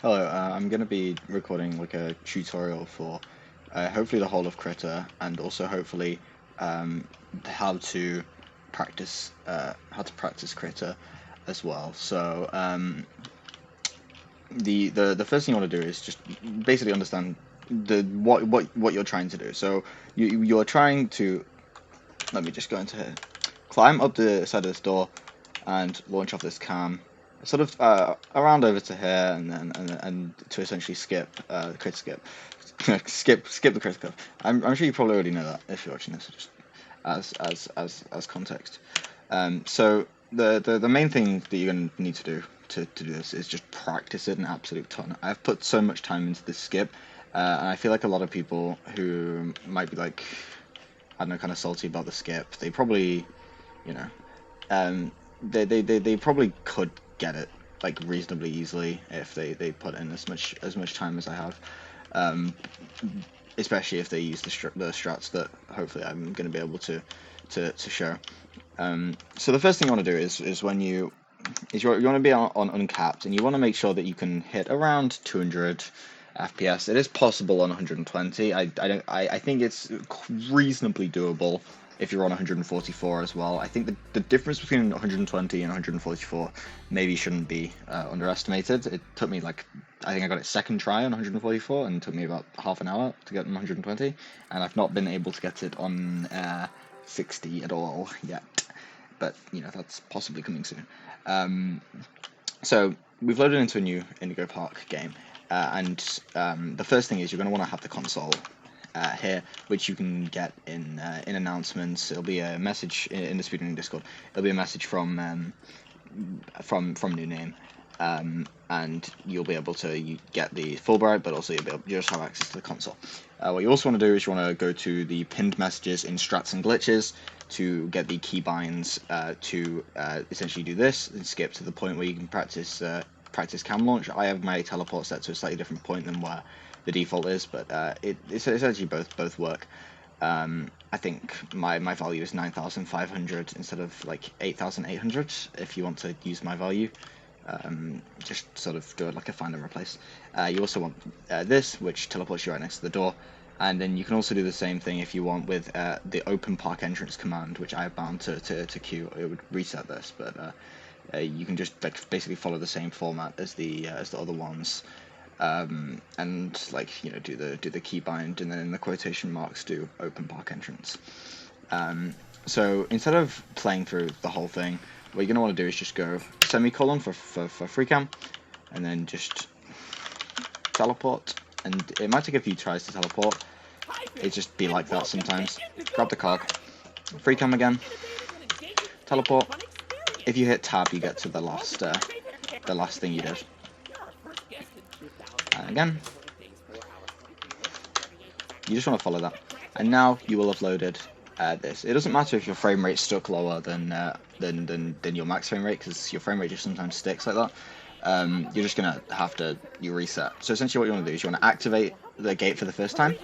Hello, I'm going to be recording like a tutorial for hopefully the whole of Critter, and also hopefully um, how to practice Critter as well. So the first thing you want to do is just basically understand what you're trying to do. So you're trying to, let me just go into here, climb up the side of this door and launch off this cam, sort of around over to here, and then and to essentially skip the crit skip, skip the critical. I'm sure you probably already know that if you're watching this, just as context. So the main thing that you're gonna need to do to do this is just practice it an absolute ton. I've put so much time into this skip, and I feel like a lot of people who might be like, I don't know, kind of salty about the skip, they probably, you know, um, they probably could get it like reasonably easily if they put in as much time as I have, um, especially if they use the strats that hopefully I'm going to be able to show. So the first thing you want to do is when you want to be on uncapped, and you want to make sure that you can hit around 200 FPS. It is possible on 120. I think it's reasonably doable if you're on 144 as well. I think the difference between 120 and 144 maybe shouldn't be underestimated. It took me like, I think I got it second try on 144, and it took me about half an hour to get on 120, and I've not been able to get it on 60 at all yet. But that's possibly coming soon. Um, so we've loaded into a new Indigo Park game, and the first thing is you're going to want to have the console here, which you can get in announcements. It'll be a message in the speedrunning Discord. It'll be a message from New Name, and you'll be able to get the Fulbright, but also you just have access to the console. What you also want to do is you want to go to the pinned messages in Strats and Glitches to get the keybinds to essentially do this and skip to the point where you can practice cam launch. I have my teleport set to a slightly different point than where the default is, but it's essentially both work. I think my value is 9,500 instead of like 8,800 if you want to use my value. Just sort of do it like a find and replace. You also want this, which teleports you right next to the door, and then you can also do the same thing if you want with the open park entrance command, which I have bound to queue. It would reset this, but you can just like basically follow the same format as the other ones, and like do the keybind, and then in the quotation marks do open park entrance. So instead of playing through the whole thing, what you're gonna want to do is just go semicolon for free cam, and then just teleport. And it might take a few tries to teleport. It just be like that sometimes. Grab the cog, free cam again, teleport. If you hit tab, you get to the last thing you did. And again, you just want to follow that. And now you will have loaded this. It doesn't matter if your frame rate's stuck lower than your max frame rate, because your frame rate just sometimes sticks like that. You're just gonna have to reset. So essentially, what you want to do is you want to activate the gate for the first time,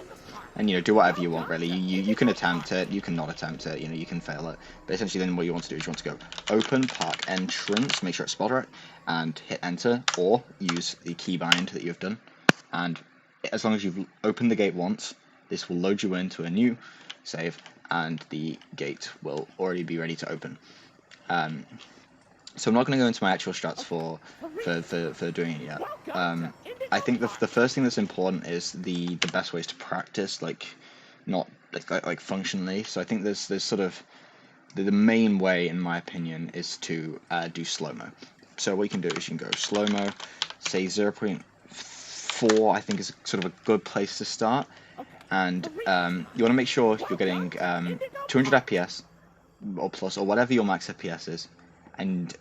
and do whatever you want really. You can attempt it, you can not attempt it, you can fail it. But essentially, then what you want to do is you want to go open park entrance, make sure it's spelled right, and hit enter, or use the keybind that you've done. And as long as you've opened the gate once, this will load you into a new save, and the gate will already be ready to open. So I'm not going to go into my actual strats for doing it yet. I think the first thing that's important is the best ways to practice, not like functionally. So I think there's sort of the main way, in my opinion, is to do slow mo. So what you can do is you can go slow mo, say 0.4. I think is sort of a good place to start, and you want to make sure you're getting 200 FPS or plus, or whatever your max FPS is, and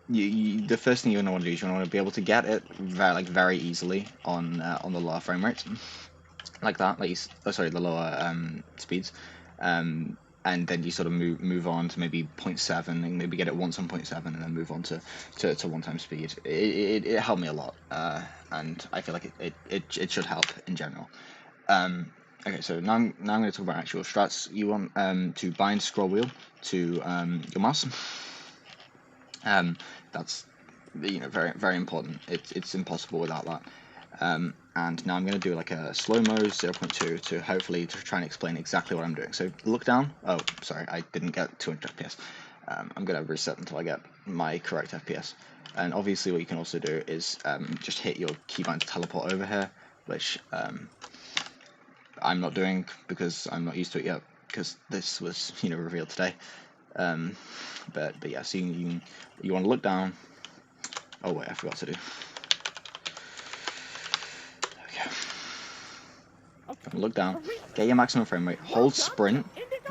the first thing you're going to want to do is you want to be able to get it very easily on the lower frame rates, like that, the lower speeds, and then you sort of move on to maybe 0.7, and maybe get it once on 0.7, and then move on to 1 time speed. It helped me a lot, and I feel like it should help in general. Okay, so now I'm going to talk about actual strats. You want to bind scroll wheel to your mouse. That's you know, very very important. It's impossible without that. And now I'm going to do like a slow-mo 0.2 to hopefully to try and explain exactly what I'm doing. So look down. Oh, sorry, I didn't get 200 FPS. I'm going to reset until I get my correct FPS. And obviously what you can also do is just hit your keybind to teleport over here, which I'm not doing because I'm not used to it yet, because this was, you know, revealed today. But yeah, so you want to look down. Oh wait, I forgot to do. Okay. Look down, get your maximum frame rate, hold sprint,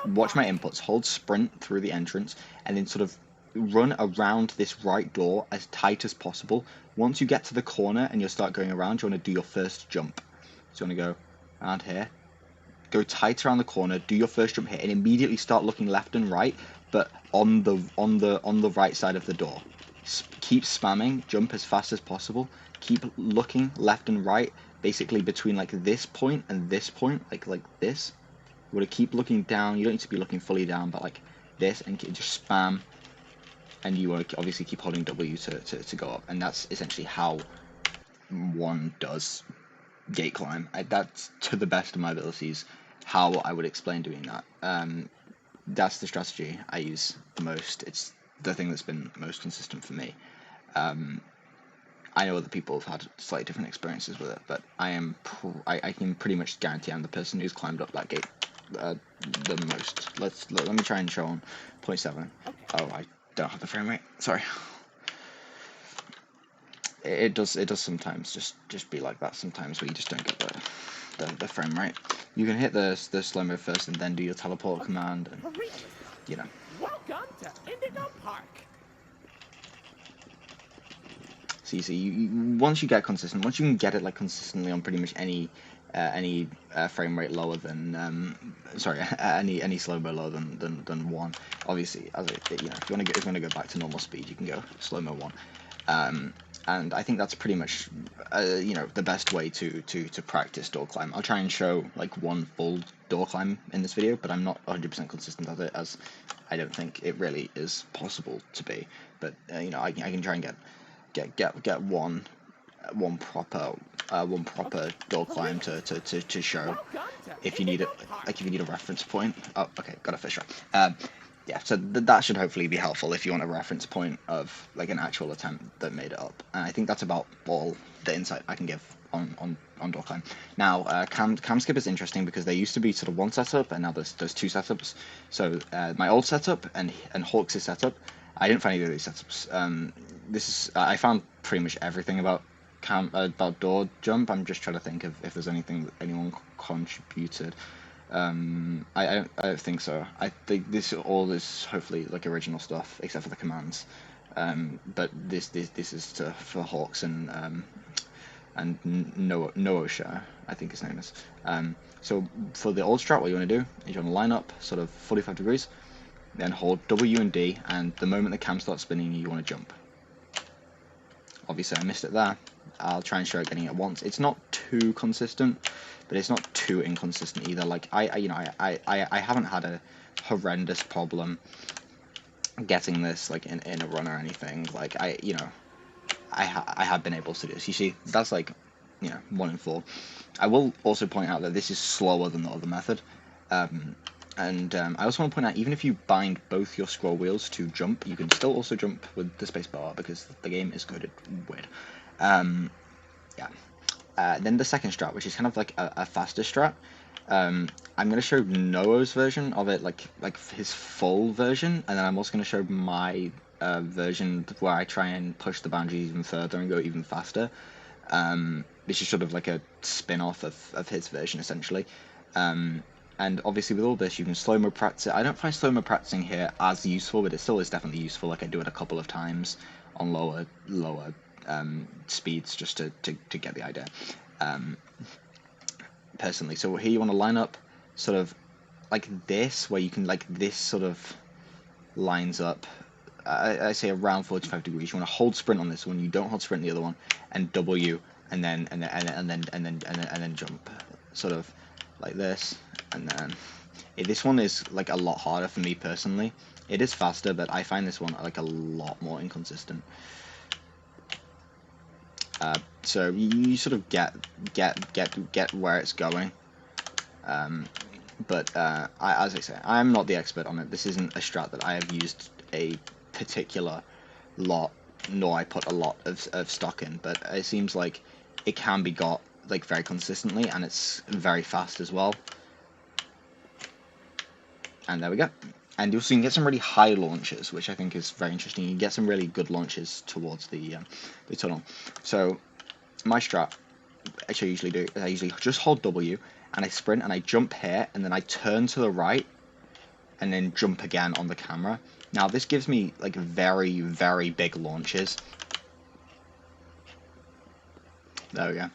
watch my inputs, hold sprint through the entrance, and then sort of run around this right door as tight as possible. Once you get to the corner and you'll start going around, you want to do your first jump. So you want to go around here, go tight around the corner, do your first jump here, and immediately start looking left and right, but on the right side of the door. Keep spamming, jump as fast as possible. Keep looking left and right, basically between like this point and this point, like this. You want to keep looking down. You don't need to be looking fully down, but like this, and just spam. And you want to obviously keep holding W to go up, and that's essentially how one does gate climb. That's to the best of my abilities how I would explain doing that. That's the strategy I use the most. It's the thing that's been most consistent for me. I know other people have had slightly different experiences with it, but I can pretty much guarantee I'm the person who's climbed up that gate the most. Let me try and show on 0.7. Oh, I don't have the frame rate. Sorry. It does sometimes just be like that sometimes, where you just don't get the frame rate. You can hit the slow mo first and then do your teleport command, and you know. Welcome to Indigo Park. So you see, once you get consistent, once you can get it like consistently on pretty much any frame rate lower than any slow mo lower than 1. Obviously, as you know, if you want to go back to normal speed, you can go slow mo 1. And I think that's pretty much you know, the best way to practice door climb. I'll try and show like one full door climb in this video, but I'm not 100% consistent at it, as I don't think it really is possible to be. But you know, I can try and get one proper door climb to show if you need it, like if you need a reference point. Oh, okay, got a fish right. Yeah, so that should hopefully be helpful if you want a reference point of like an actual attempt that made it up. And I think that's about all the insight I can give on door climb. Now, cam skip is interesting because there used to be sort of one setup, and now there's 2 setups. So my old setup and Hawks' setup, I didn't find either of these setups. I found pretty much everything about door jump. I'm just trying to think of if there's anything that anyone contributed. I don't think so. I think this all is hopefully like original stuff, except for the commands. But this is for Hawks and Noosha, I think his name is. So for the old strat, what you want to do is you want to line up sort of 45 degrees, then hold W and D, and the moment the cam starts spinning, you want to jump. Obviously, I missed it there. I'll try and show it getting it once. It's not too consistent, but it's not too inconsistent either. Like I haven't had a horrendous problem getting this like in a run or anything. Like I have been able to do this. You see, that's like, you know, 1 in 4. I will also point out that this is slower than the other method. I also want to point out, even if you bind both your scroll wheels to jump, you can still also jump with the spacebar, because the game is coded weird. Yeah. Then the second strat, which is kind of like a faster strat. I'm going to show Noah's version of it, like his full version, and then I'm also going to show my version where I try and push the boundaries even further and go even faster. This is sort of like a spin-off of his version, essentially. And obviously with all this, you can slow-mo practice it. I don't find slow-mo practicing here as useful, but it still is definitely useful. Like I do it a couple of times on lower speeds just to get the idea. Personally, so here you want to line up sort of like this, where you can, like, this sort of lines up. I say around 45 degrees. You want to hold sprint on this one. You don't hold sprint on the other one, and W, and then jump, sort of like this, and then this one is like a lot harder for me personally. It is faster, but I find this one like a lot more inconsistent. So you sort of get where it's going. But as I say, I'm not the expert on it. This isn't a strat that I have used a particular lot, nor I put a lot of stock in. But it seems like it can be got like very consistently, and it's very fast as well. And there we go. And you can get some really high launches, which I think is very interesting. You can get some really good launches towards the tunnel. So my strat, which I usually do, is I usually just hold W, and I sprint, and I jump here, and then I turn to the right, and then jump again on the camera. Now this gives me like very, very big launches. There we go.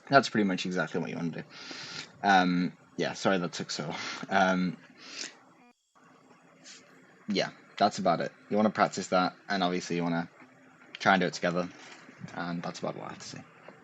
That's pretty much exactly what you want to do. Yeah, sorry that took so long. Yeah, that's about it. You want to practice that, and obviously you want to try and do it together, and that's about what I have to say.